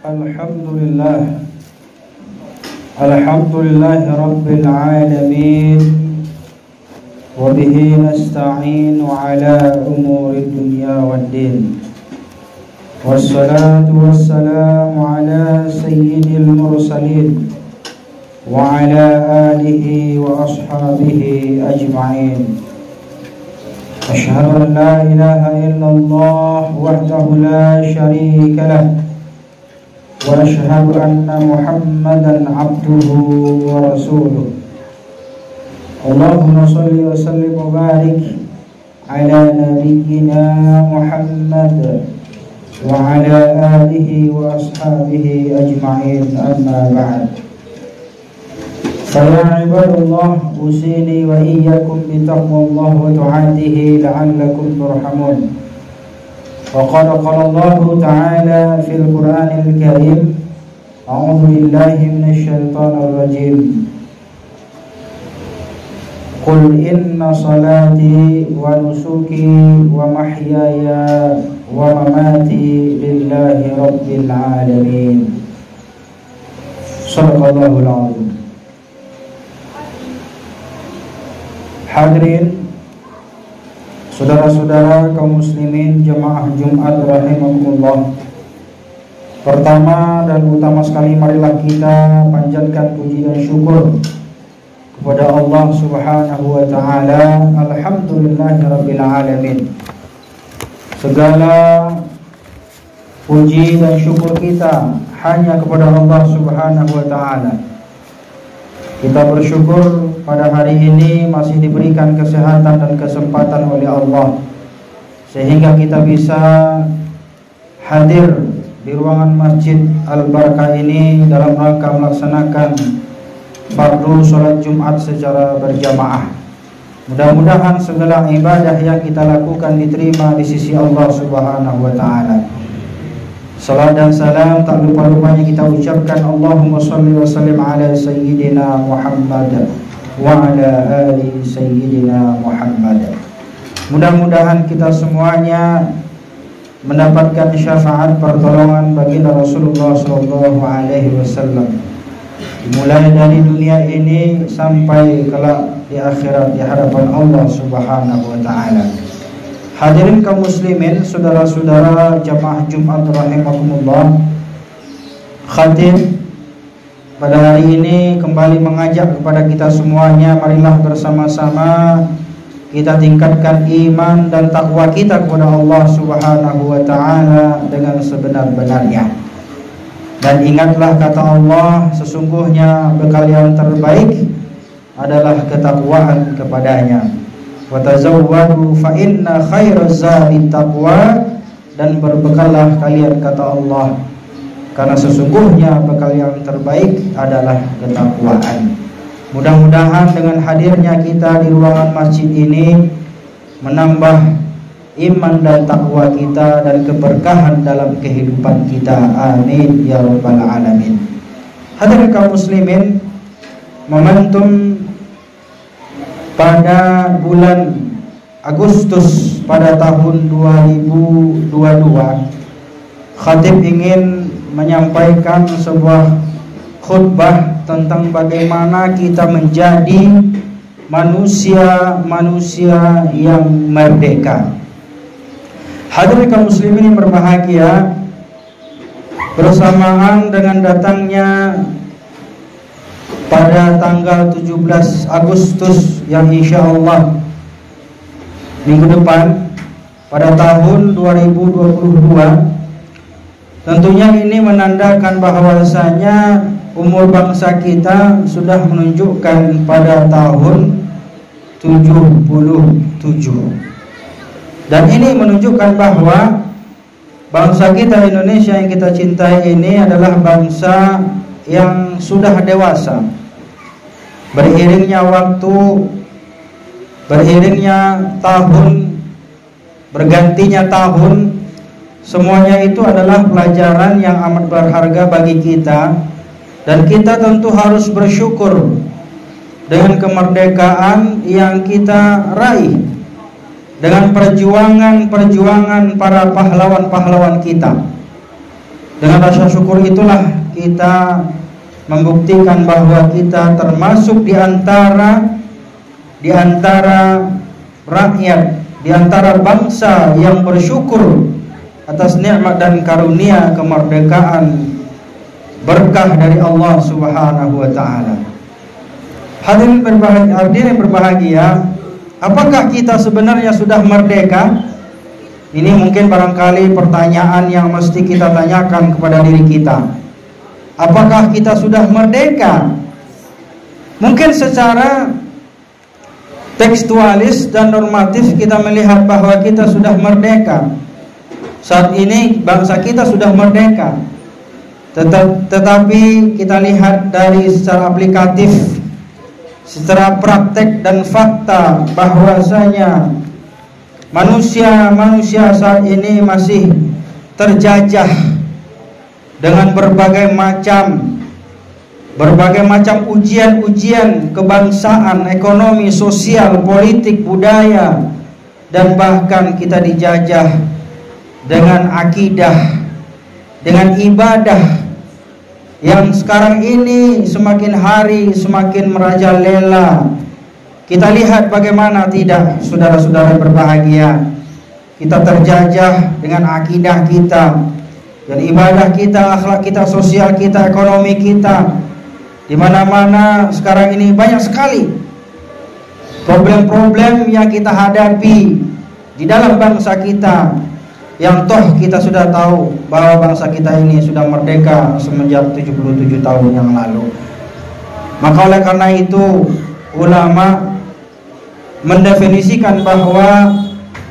Alhamdulillah Rabbil Alamin. Wabihi nasta'inu ala umuri dunya waddin. Wassalatu wassalamu ala sayyidil mursalin wa ala alihi wa ashabihi ajma'in. Asyhadu an la ilaha illallah wahdahu la syarika lah wa asyhadu anna Muhammadan abduhu wa rasuluh. Allahumma shalli wa sallim wa barik ala nabiyyina Muhammad wa ala alihi wa ashabihi ajma'in, amma ba'd. Fa ibadallah, usini wa iyyakum bi taqwallah wa ta'atihi la'allakum turhamun. Wa qala Allah ta'ala fil Qur'anil Karim, a'udzu billahi minasy syaithanir rajim. Qul inna salati wa nusuki wa mahyaya wa mamati lillahi rabbil alamin. Shadaqallahul azim. Hadirin, saudara-saudara kaum muslimin jemaah Jumat rahimakumullah. Pertama dan utama sekali, marilah kita panjatkan puji dan syukur kepada Allah Subhanahu wa taala. Alhamdulillahirabbil alamin. Segala puji dan syukur kita hanya kepada Allah Subhanahu wa taala. Kita bersyukur pada hari ini masih diberikan kesehatan dan kesempatan oleh Allah, sehingga kita bisa hadir di ruangan Masjid Al-Barakah ini dalam rangka melaksanakan fardu sholat Jumat secara berjamaah. Mudah-mudahan segala ibadah yang kita lakukan diterima di sisi Allah Subhanahu wa taala. Salam dan salam tak lupa-lupanya kita ucapkan Allahumma shalli wa sallim ala sayyidina Muhammad wa ala ali sayyidina Muhammad. Mudah-mudahan kita semuanya mendapatkan syafaat pertolongan baginda Rasulullah sallallahu alaihi wasallam, mulai dari dunia ini sampai kelak di akhirat di hadapan Allah Subhanahu wa taala. Hadirin kaum muslimin, saudara-saudara jamaah Jumat rahimakumullah. Khatib pada hari ini kembali mengajak kepada kita semuanya, marilah bersama-sama kita tingkatkan iman dan takwa kita kepada Allah Subhanahu wa taala dengan sebenar-benarnya. Dan ingatlah kata Allah, sesungguhnya bekal yang terbaik adalah ketakwaan kepadanya. Wa tazawwadu fa inna khairaz zadi taqwa, dan berbekallah kalian kata Allah, karena sesungguhnya bekal yang terbaik adalah ketakwaan. Mudah-mudahan dengan hadirnya kita di ruangan masjid ini menambah iman dan takwa kita dan keberkahan dalam kehidupan kita. Amin ya rabbal alamin. Hadirin kaum muslimin, momentum pada bulan Agustus pada tahun 2022, khatib ingin menyampaikan sebuah khutbah tentang bagaimana kita menjadi manusia-manusia yang merdeka. Hadirin kaum muslimin yang berbahagia, bersamaan dengan datangnya pada tanggal 17 Agustus yang insya Allah minggu depan pada tahun 2022, tentunya ini menandakan bahwasanya umur bangsa kita sudah menunjukkan pada tahun 77. Dan ini menunjukkan bahwa bangsa kita Indonesia yang kita cintai ini adalah bangsa yang sudah dewasa. Beriringnya waktu, beriringnya tahun, bergantinya tahun, semuanya itu adalah pelajaran yang amat berharga bagi kita. Dan kita tentu harus bersyukur dengan kemerdekaan yang kita raih, dengan perjuangan-perjuangan para pahlawan-pahlawan kita. Dengan rasa syukur itulah kita membuktikan bahwa kita termasuk di antara rakyat, di antara bangsa yang bersyukur atas nikmat dan karunia kemerdekaan berkah dari Allah Subhanahu wa taala. Hadirin berbahagia, apakah kita sebenarnya sudah merdeka? Ini mungkin barangkali pertanyaan yang mesti kita tanyakan kepada diri kita. Apakah kita sudah merdeka? Mungkin secara tekstualis dan normatif kita melihat bahwa kita sudah merdeka. Saat ini bangsa kita sudah merdeka. Tetapi kita lihat dari secara aplikatif, secara praktek dan fakta bahwasanya manusia saat ini masih terjajah dengan berbagai macam ujian kebangsaan, ekonomi, sosial, politik, budaya, dan bahkan kita dijajah dengan akidah, dengan ibadah yang sekarang ini semakin hari semakin merajalela. Kita lihat bagaimana tidak, saudara-saudara berbahagia, kita terjajah dengan akidah kita dan ibadah kita, akhlak kita, sosial kita, ekonomi kita. Di mana-mana sekarang ini banyak sekali problem-problem yang kita hadapi di dalam bangsa kita, yang toh kita sudah tahu bahwa bangsa kita ini sudah merdeka semenjak 77 tahun yang lalu. Maka oleh karena itu ulama mendefinisikan bahwa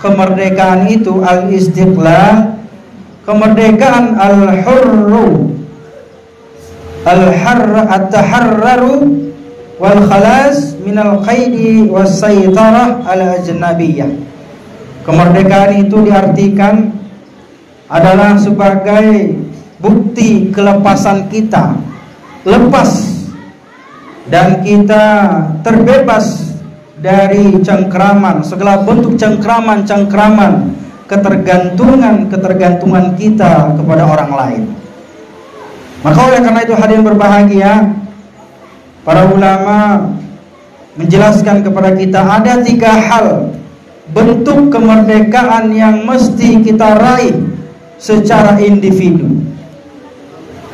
kemerdekaan itu al-istiqlal, kemerdekaan al-hurru, at-taharraru wal khalas minal qaidi was saytarah al-ajnabiyyah. Kemerdekaan itu diartikan adalah sebagai bukti kelepasan kita, lepas dan kita terbebas dari cengkraman, segala bentuk cengkraman ketergantungan kita kepada orang lain. Maka oleh karena itu hadirin berbahagia, para ulama menjelaskan kepada kita ada 3 hal bentuk kemerdekaan yang mesti kita raih secara individu.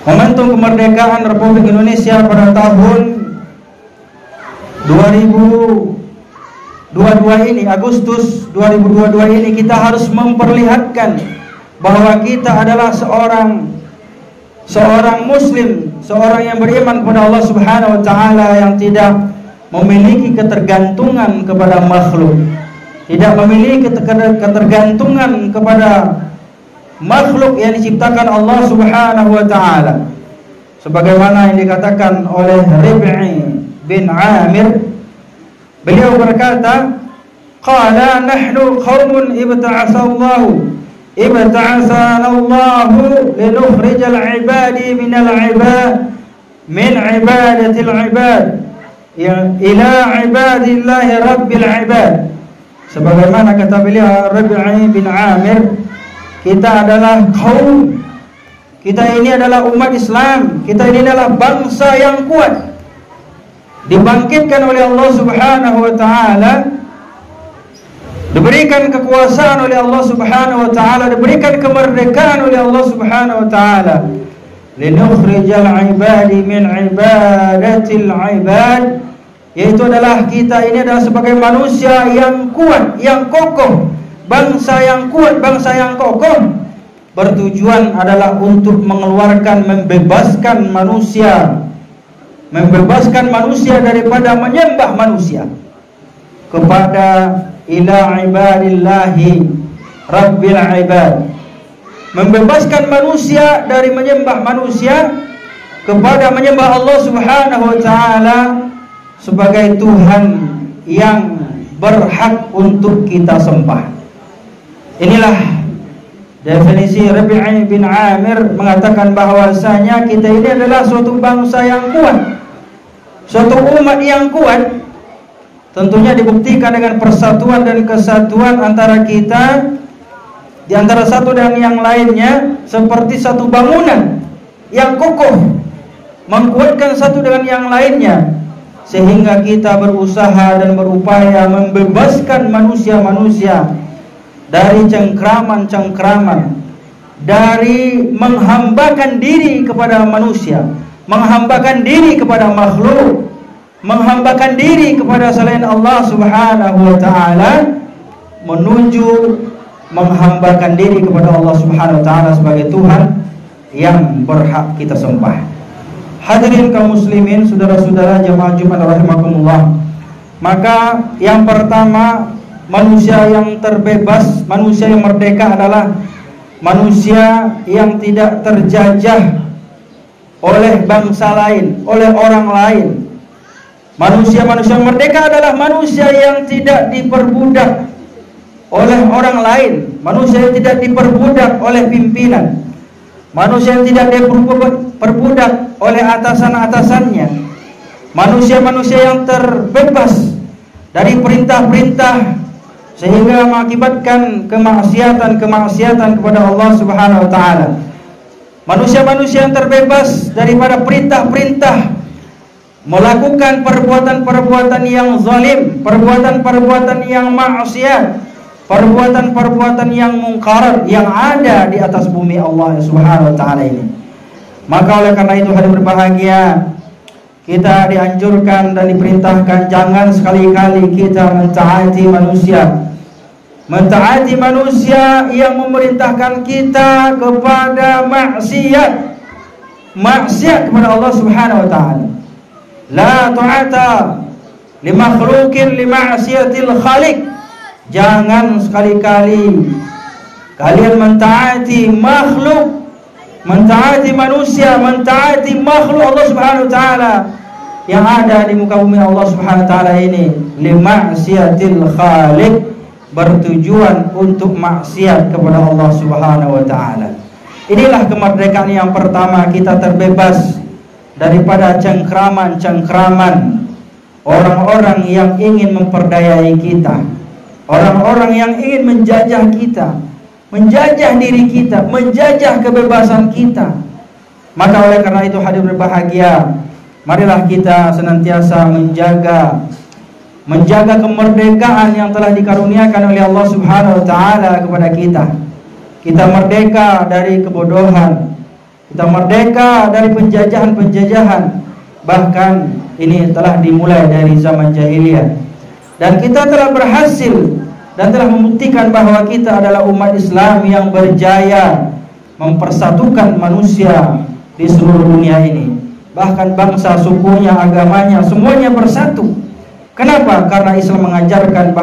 Momentum kemerdekaan Republik Indonesia pada tahun 2022 ini, Agustus 2022 ini, kita harus memperlihatkan bahwa kita adalah seorang muslim, seorang yang beriman kepada Allah Subhanahu wa taala, yang tidak memiliki ketergantungan kepada makhluk, tidak memiliki ketergantungan kepada makhluk yang diciptakan Allah Subhanahu wa taala. Sebagaimana yang dikatakan oleh Rib'i bin Amir, beliau berkata, qala nahnu qaumun ibta'asanallahu linukhrijal ibadi minal ibad min ibadatil ibad ila ibadillahi rabbil ibad. Sebagaimana kata beliau Rib'i bin Amir, kita adalah kaum, kita ini adalah umat Islam, kita ini adalah bangsa yang kuat, dibangkitkan oleh Allah Subhanahu wa taala, diberikan kekuasaan oleh Allah Subhanahu wa taala, diberikan kemerdekaan oleh Allah Subhanahu wa taala. Linukhrijal ibadi min ibadatil ibad, yaitu adalah kita ini adalah sebagai manusia yang kuat, yang kokoh, bangsa yang kuat, bangsa yang kokoh. Bertujuan adalah untuk mengeluarkan, membebaskan manusia daripada menyembah manusia kepada ila ibadillahi rabbil ibad, membebaskan manusia dari menyembah manusia kepada menyembah Allah Subhanahu wa taala sebagai Tuhan yang berhak untuk kita sembah. Inilah definisi Rib'i bin Amir, mengatakan bahwasanya kita ini adalah suatu bangsa yang kuat, suatu umat yang kuat. Tentunya dibuktikan dengan persatuan dan kesatuan antara kita di antara satu dan yang lainnya seperti satu bangunan yang kokoh, menguatkan satu dengan yang lainnya, sehingga kita berusaha dan berupaya membebaskan manusia-manusia dari cengkraman-cengkraman, dari menghambakan diri kepada manusia, menghambakan diri kepada makhluk, menghambakan diri kepada selain Allah Subhanahu wa taala, menuju menghambakan diri kepada Allah Subhanahu wa taala sebagai Tuhan yang berhak kita sembah. Hadirin kaum muslimin, saudara-saudara jamaah Jumat rahimakumullah. Maka yang pertama, manusia yang terbebas, manusia yang merdeka adalah manusia yang tidak terjajah oleh bangsa lain, oleh orang lain. Manusia-manusia merdeka adalah manusia yang tidak diperbudak oleh orang lain, manusia yang tidak diperbudak oleh pimpinan, manusia yang tidak diperbudak oleh atasan-atasannya, manusia-manusia yang terbebas dari perintah-perintah sehingga mengakibatkan kemaksiatan kepada Allah Subhanahu wa taala. Manusia-manusia yang terbebas daripada perintah-perintah, melakukan perbuatan-perbuatan yang zalim, perbuatan-perbuatan yang maksiat, perbuatan-perbuatan yang mungkar yang ada di atas bumi Allah Subhanahu wa taala ini. Maka oleh karena itu hadirin berbahagia, kita dianjurkan dan diperintahkan jangan sekali-kali kita mentaati manusia yang memerintahkan kita kepada maksiat kepada Allah Subhanahu wa taala. La ta'ata li makhluqin li ma'siyatil khaliq. Jangan sekali-kali kalian mentaati makhluk, mentaati manusia, mentaati makhluk Allah Subhanahu wa taala yang ada di muka bumi Allah Subhanahu wa taala ini, li ma'siyatil khaliq, bertujuan untuk maksiat kepada Allah Subhanahu wa taala. Inilah kemerdekaan yang pertama, kita terbebas daripada cengkraman-cengkraman orang-orang yang ingin memperdayai kita, orang-orang yang ingin menjajah kita, menjajah diri kita, menjajah kebebasan kita. Maka oleh karena itu hadirin berbahagia, marilah kita senantiasa menjaga kemerdekaan yang telah dikaruniakan oleh Allah Subhanahu wa taala kepada kita. Kita merdeka dari kebodohan, kita merdeka dari penjajahan-penjajahan. Bahkan ini telah dimulai dari zaman jahiliyah, dan kita telah berhasil dan telah membuktikan bahwa kita adalah umat Islam yang berjaya mempersatukan manusia di seluruh dunia ini. Bahkan bangsa, sukunya, agamanya, semuanya bersatu. Kenapa? Karena Islam mengajarkan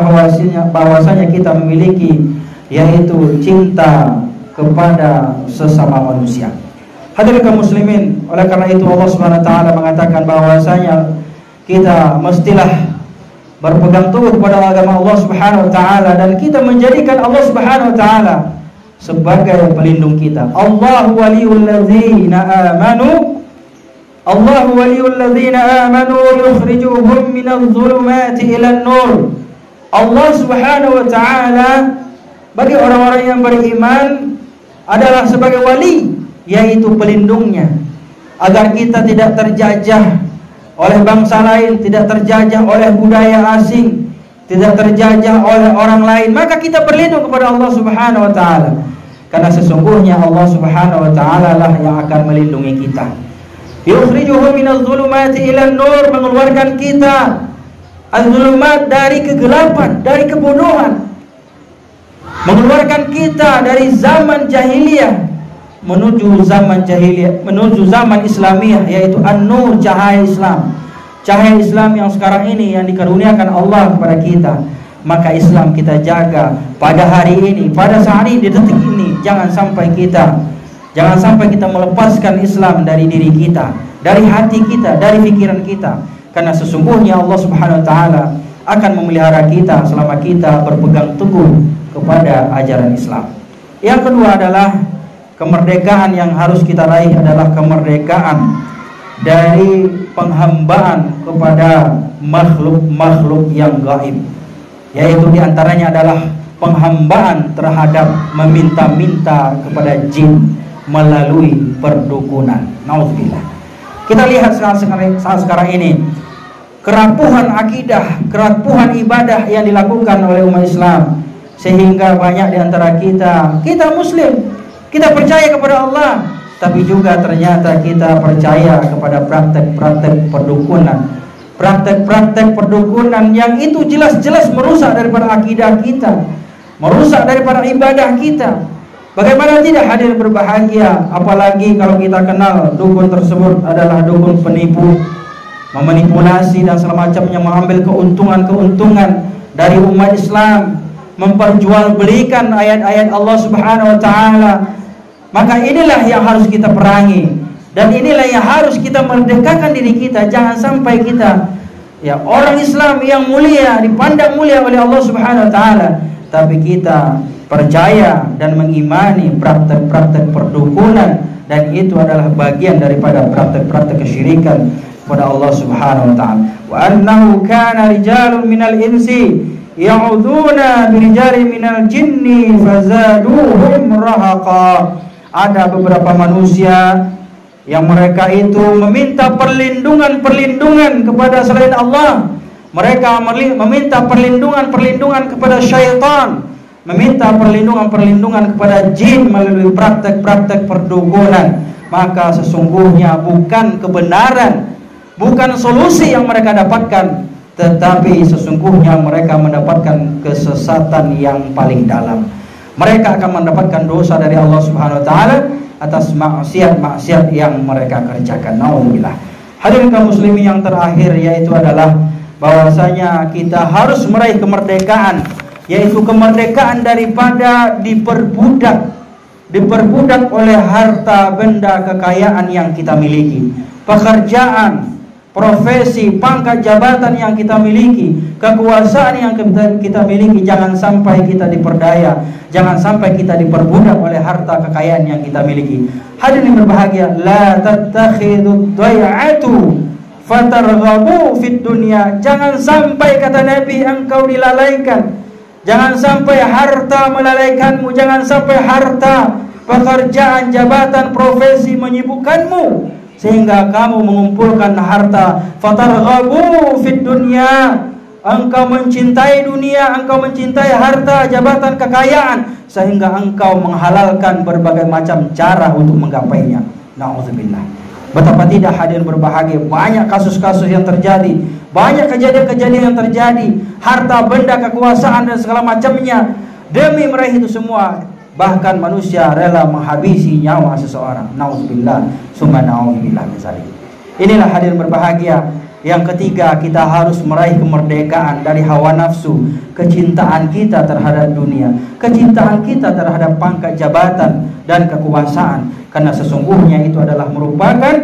bahwasanya kita memiliki, yaitu cinta kepada sesama manusia. Hadirin kaum muslimin, oleh karena itu Allah Subhanahu wa taala mengatakan bahwasanya kita mestilah berpegang teguh kepada agama Allah Subhanahu wa taala, dan kita menjadikan Allah Subhanahu wa taala sebagai pelindung kita. Allahu waliyul ladzina amanu yukhrijuhum minadh dhulumati ilan nur. Allah Subhanahu wa taala bagi orang-orang yang beriman adalah sebagai wali, yaitu pelindungnya, agar kita tidak terjajah oleh bangsa lain, tidak terjajah oleh budaya asing, tidak terjajah oleh orang lain. Maka kita berlindung kepada Allah Subhanahu wa taala, karena sesungguhnya Allah Subhanahu wa taala lah yang akan melindungi kita. Yukhrijuhum minadh dhulumati ilan nur, mengeluarkan kita az-zulumat, dari kegelapan, dari kebodohan, mengeluarkan kita dari zaman jahiliyah menuju zaman Islamiyah, yaitu an-nur, cahaya Islam. Cahaya Islam yang sekarang ini yang dikaruniakan Allah kepada kita. Maka Islam kita jaga pada hari ini, pada saat ini, di detik ini. Jangan sampai kita melepaskan Islam dari diri kita, dari hati kita, dari pikiran kita. Karena sesungguhnya Allah Subhanahu wa taala akan memelihara kita selama kita berpegang teguh kepada ajaran Islam. Yang kedua adalah kemerdekaan yang harus kita raih adalah kemerdekaan dari penghambaan kepada makhluk-makhluk yang gaib, yaitu diantaranya adalah penghambaan terhadap meminta-minta kepada jin melalui perdukunan. Nauzubillah. Kita lihat saat sekarang ini kerapuhan akidah, kerapuhan ibadah yang dilakukan oleh umat Islam, sehingga banyak di antara kita muslim, kita percaya kepada Allah, tapi juga ternyata kita percaya kepada praktek-praktek perdukunan, praktek-praktek perdukunan yang itu jelas-jelas merusak daripada akidah kita, merusak daripada ibadah kita. Bagaimana tidak hadir berbahagia, apalagi kalau kita kenal dukun tersebut adalah dukun penipu, memanipulasi dan segala macamnya, mengambil keuntungan-keuntungan dari umat Islam, memperjualbelikan ayat-ayat Allah Subhanahu wa taala. Maka inilah yang harus kita perangi, dan inilah yang harus kita merdekakan diri kita. Jangan sampai kita orang Islam yang mulia, dipandang mulia oleh Allah Subhanahu wa taala, tapi kita percaya dan mengimani praktek-praktek perdukunan, dan itu adalah bagian daripada praktek-praktek kesyirikan kepada Allah Subhanahu wa taala. Wa annahu kana rijalun minal insi ya'uduna birijalin minal jinni fazaduhum rahaqa. Ada beberapa manusia yang mereka itu meminta perlindungan kepada selain Allah. Mereka meminta perlindungan kepada syaitan, meminta perlindungan kepada jin melalui praktek-praktek perdukunan. Maka sesungguhnya bukan kebenaran, bukan solusi yang mereka dapatkan, tetapi sesungguhnya mereka mendapatkan kesesatan yang paling dalam. Mereka akan mendapatkan dosa dari Allah Subhanahu wa taala atas maksiat-maksiat yang mereka kerjakan. Nauzubillah. Hadirin kaum muslimin, yang terakhir yaitu adalah bahwasanya kita harus meraih kemerdekaan, yaitu kemerdekaan daripada diperbudak oleh harta benda kekayaan yang kita miliki, pekerjaan, profesi, pangkat jabatan yang kita miliki, kekuasaan yang kita miliki. Jangan sampai kita diperdaya, jangan sampai kita diperbudak oleh harta kekayaan yang kita miliki. Hadirin berbahagia, la tattakhidud day'atu fatarghabu fid dunya. Jangan sampai, kata Nabi, engkau dilalaikan. Jangan sampai harta melalaikanmu, jangan sampai harta, pekerjaan, jabatan, profesi menyibukkanmu sehingga kamu mengumpulkan harta. Fatarghabu fid dunya, engkau mencintai dunia, engkau mencintai harta, jabatan, kekayaan, sehingga engkau menghalalkan berbagai macam cara untuk menggapainya. Nauzubillah. Betapa tidak, hadirin berbahagia, banyak kasus-kasus yang terjadi, banyak kejadian-kejadian yang terjadi, harta benda, kekuasaan dan segala macamnya. Demi meraih itu semua, bahkan manusia rela menghabisi nyawa seseorang. Nauzubillah, summa nauzubillah min dzalik. Inilah, hadirin berbahagia, yang ketiga, kita harus meraih kemerdekaan dari hawa nafsu, kecintaan kita terhadap dunia, kecintaan kita terhadap pangkat jabatan dan kekuasaan. Karena sesungguhnya itu adalah merupakan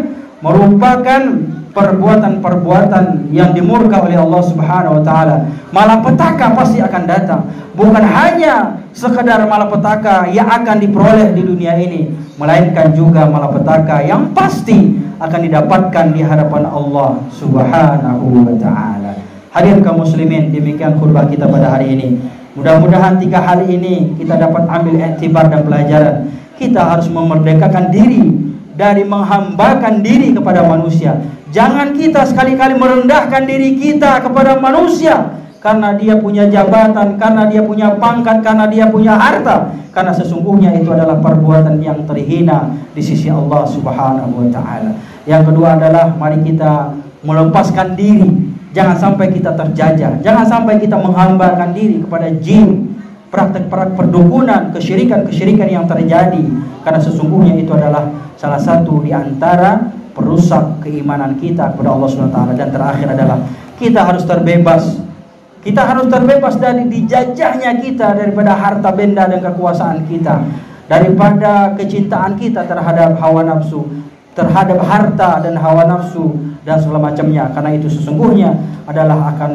perbuatan-perbuatan yang dimurka oleh Allah Subhanahu wa taala. Malapetaka pasti akan datang. Bukan hanya sekedar malapetaka yang akan diperoleh di dunia ini, melainkan juga malapetaka yang pasti akan didapatkan di hadapan Allah Subhanahu wa taala. Hadirin kaum muslimin, demikian khutbah kita pada hari ini. Mudah-mudahan 3 hal ini kita dapat ambil iktibar dan pelajaran. Kita harus memerdekakan diri dari menghambakan diri kepada manusia. Jangan kita sekali-kali merendahkan diri kita kepada manusia karena dia punya jabatan, karena dia punya pangkat, karena dia punya harta. Karena sesungguhnya itu adalah perbuatan yang terhina di sisi Allah Subhanahu wa taala. Yang kedua adalah mari kita melepaskan diri. Jangan sampai kita terjajah, jangan sampai kita menghambakan diri kepada jin, praktek-praktek perdukunan, kesyirikan-kesyirikan yang terjadi. Karena sesungguhnya itu adalah salah satu di antara perusak keimanan kita kepada Allah Subhanahu wa taala. Dan terakhir adalah kita harus terbebas. Kita harus terbebas dari dijajahnya kita daripada harta benda dan kekuasaan kita, daripada kecintaan kita terhadap hawa nafsu, terhadap harta dan hawa nafsu dan segala macamnya. Karena itu sesungguhnya adalah akan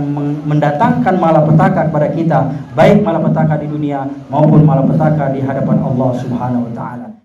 mendatangkan malapetaka kepada kita, baik malapetaka di dunia maupun malapetaka di hadapan Allah Subhanahu wa taala.